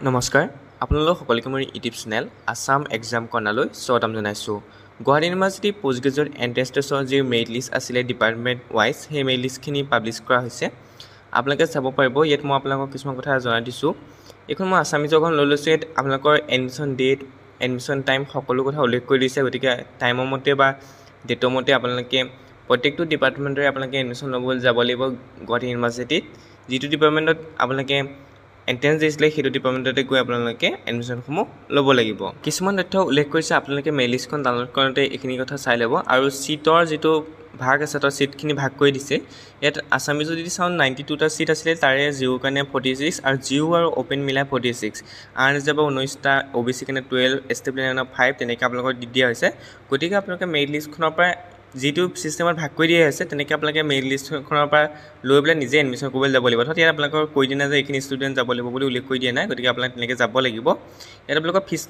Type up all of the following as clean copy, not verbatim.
নমস্কাৰ আপোনালোক সকলোকে মোৰ ইউটিউব চেনেল আসাম এক্সাম কৰ্ণাৰলৈ স্বাগতম জনাইছোঁ। Guwahati university post graduate entrance টেষ্টৰ যি মেৰিট লিষ্ট আছিলে ডিপাৰ্টমেণ্ট ৱাইজ সেই মেৰিট লিষ্টখিনি পাব্লিছ কৰা হৈছে। আপোনালোকে চাব পাৰিব। ইয়াত মই আপোনালোকক কিছুমান কথা জনাই দিছোঁ। এইখন মই আছামিজৰখন লৈ লৈছোঁ। ইয়াত আপোনালোকৰ এডমিশ্যন ডেট, এডমিশ্যন টাইম সকলো কথা উল্লেখ কৰি দিছে। গতিকে টাইমৰ মতে বা ডেটৰ মতে আপোনালোকে প্ৰত্যেকটো ডিপাৰ্টমেণ্টৰে আপোনালোকে এডমিশ্যন ল'বলৈ যাব লাগিব গুৱাহাটী ইউনিভাৰ্চিটিত। যিটো ডিপাৰ্টমেণ্টত আপোনালোকে এন্ট্ৰেন্স দিছিলে সেইটো ডিপাৰ্টমেণ্টতে গৈ আপোনালোকে এডমিশ্যনসমূহ ল'ব লাগিব। কিছুমান তথ্য উল্লেখ কৰিছে। আপোনালোকে মেইল লিষ্টখন ডাউনলোড কৰোঁতে এইখিনি কথা চাই ল'ব। আৰু চিটৰ যিটো ভাগ আছে তাৰ চিটখিনি ভাগ কৰি দিছে। ইয়াত আছামিজত যদি চাওঁ 92টা চিট আছিলে, তাৰে জিঅ'ৰ কাৰণে 46 আৰু জিঅ' আৰু অ'পেন মিলাই 46, আনৰিজাৰ্ভ 19টা, OBC কাৰণে 12, ST কাৰণে 5 তেনেকৈ আপোনালোকক দি দিয়া হৈছে। গতিকে আপোনালোকে মেৰিট লিষ্টখনৰ পৰা যিটো ছিষ্টেমত ভাগ কৰি দিয়া হৈছে তেনেকৈ আপোনালোকে মেৰিট লিষ্টখনৰ পৰা লৈ পেলাই নিজে এডমিশ্যন কৰিবলৈ যাব লাগিব। অৰ্থাৎ ইয়াত আপোনালোকৰ কৈ দিয়া নাই যে এইখিনি ষ্টুডেণ্ট যাব লাগিব বুলি উল্লেখ কৰি দিয়া নাই। গতিকে আপোনালোকে তেনেকৈ যাব লাগিব। ইয়াত আপোনালোকৰ ফিজ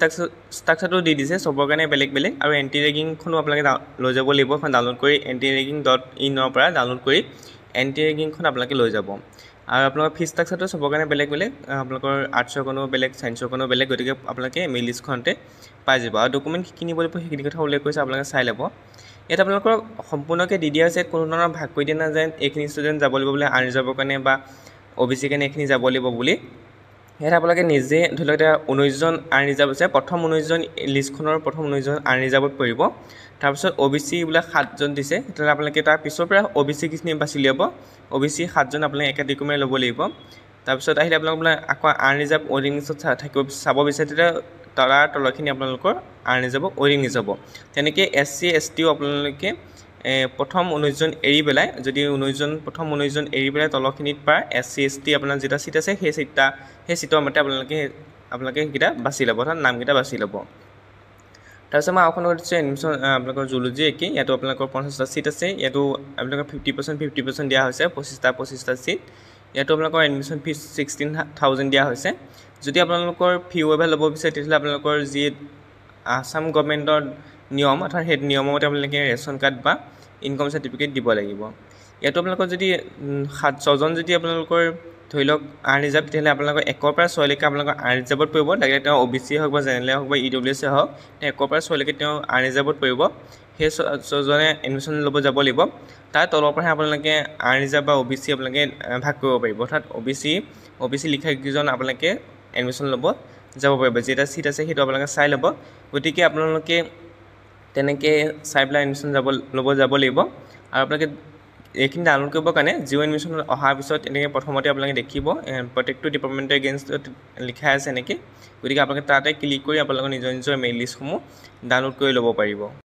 ষ্ট্ৰাকচাৰটো দি দিছে চবৰ কাৰণে বেলেগ বেলেগ। আৰু এণ্টি ৰেগিংখনো আপোনালোকে লৈ যাব লাগিব। এখন ডাউনলোড কৰি antiregging.in পৰা ডাউনলোড কৰি এণ্টি ৰেগিংখন আপোনালোকে লৈ যাব। আৰু আপোনালোকৰ ফিজ ষ্ট্ৰাকচাৰটো চবৰ কাৰণে বেলেগ বেলেগ। আপোনালোকৰ আৰ্টছৰ কাৰণেও বেলেগ, ছায়েন্সৰ কাৰণেও বেলেগ। গতিকে আপোনালোকে মেৰিট লিষ্টখনতে পাই যাব। আৰু ডকুমেণ্ট কি কিনিব লাগিব সেইখিনি কথা উল্লেখ কৰিছে, আপোনালোকে চাই ল'ব। ইয়াত আপোনালোকৰ সম্পূৰ্ণকৈ দি দিয়া হৈছে। কোনো ধৰণৰ ভাগ কৰি দিয়া নাযায় এইখিনি ষ্টুডেণ্ট যাব লাগিব বুলি, আনৰিজাৰ্ভৰ কাৰণে বা OBC কাৰণে এইখিনি যাব লাগিব বুলি। ইয়াত আপোনালোকে নিজে ধৰি লওক এতিয়া 19জন আনৰিজাৰ্ভ আছে। প্ৰথম 19জন লিষ্টখনৰ প্ৰথম 19জন আনৰিজাৰ্ভত পৰিব। তাৰপিছত OBC বোলে 7জন দিছে, তেতিয়াহ'লে আপোনালোকে তাৰ পিছৰ পৰা OBC কিখিনি বাছি উলিয়াব। OBC 7জন আপোনালোকে একাধিক্ৰমে ল'ব লাগিব। তাৰপিছত আহিলে আপোনালোক বোলে আকৌ আনৰিজাৰ্ভ ৱেটিং লিষ্টত থাকিব চাব বিচাৰে, তেতিয়া তাৰ তলৰখিনি আপোনালোকৰ আনৰিজাৰ্ভ ৱেটিং লিষ্ট হ'ব। তেনেকৈ SC STও আপোনালোকে প্ৰথম 19জন এৰি পেলাই, যদি প্ৰথম 19জন এৰি পেলাই তলৰখিনিত পৰা SC ST আপোনাৰ যেটা চিট আছে সেই চিটৰ মতে আপোনালোকে সেইকেইটা বাছি ল'ব, অৰ্থাৎ নামকেইটা বাছি ল'ব। তাৰপিছত মই আৰু দিছোঁ এডমিশ্যন আপোনালোকৰ জুলজি একেই। ইয়াতো আপোনালোকৰ 50টা চিট আছে। ইয়াতো আপোনালোকৰ 50% দিয়া হৈছে, 25টা চিট। ইয়াতো আপোনালোকৰ এডমিশ্যন ফিজ 16,000 দিয়া হৈছে। যদি আপোনালোকৰ ফি ৱেইভাৰ ল'ব বিচাৰে তেতিয়াহ'লে আপোনালোকৰ যি আসাম গভৰ্ণমেণ্টৰ নিয়ম, অৰ্থাৎ সেই নিয়মৰ মতে আপোনালোকে ৰেচন কাৰ্ড বা ইনকম চাৰ্টিফিকেট দিব লাগিব। ইয়াতো আপোনালোকৰ যদি 6জন যদি আপোনালোকৰ ধৰি লওক আনৰিজাৰ্ভ, তেতিয়াহ'লে আপোনালোকৰ 1ৰ পৰা 6লৈকে আপোনালোকৰ আনৰিজাৰ্ভত পৰিব। লাগিলে তেওঁ OBC হওক বা জেনেৰেল হওক বা EWS হওক, তেওঁ 1ৰ পৰা 6লৈকে তেওঁ আনৰিজাৰ্ভত পৰিব। সেই 6জনে এডমিশ্যন ল'ব যাব লাগিব। তাৰ তলৰ পৰাহে আপোনালোকে আনৰিজাৰ্ভ বা OBC আপোনালোকে ভাগ কৰিব পাৰিব। অৰ্থাৎ OBC লিখা কেইজন আপোনালোকে এডমিশ্যন ল'ব যাব পাৰিব। যেটা চিট আছে সেইটো আপোনালোকে চাই ল'ব। গতিকে আপোনালোকে তেনেকৈ চাই পেলাই এডমিশ্যন ল'ব যাব লাগিব। আৰু আপোনালোকে এইখিনি ডাউনলোড কৰিবৰ কাৰণে জিঅ' এডমিশ্যন অহাৰ পিছত এনেকৈ প্ৰথমতে আপোনালোকে দেখিব প্ৰত্যেকটো ডিপাৰ্টমেণ্টৰ এগেইনষ্টত লিখা আছে এনেকৈ। গতিকে আপোনালোকে তাতে ক্লিক কৰি আপোনালোকৰ নিজৰ মেৰিট লিষ্টসমূহ ডাউনলোড কৰি ল'ব পাৰিব।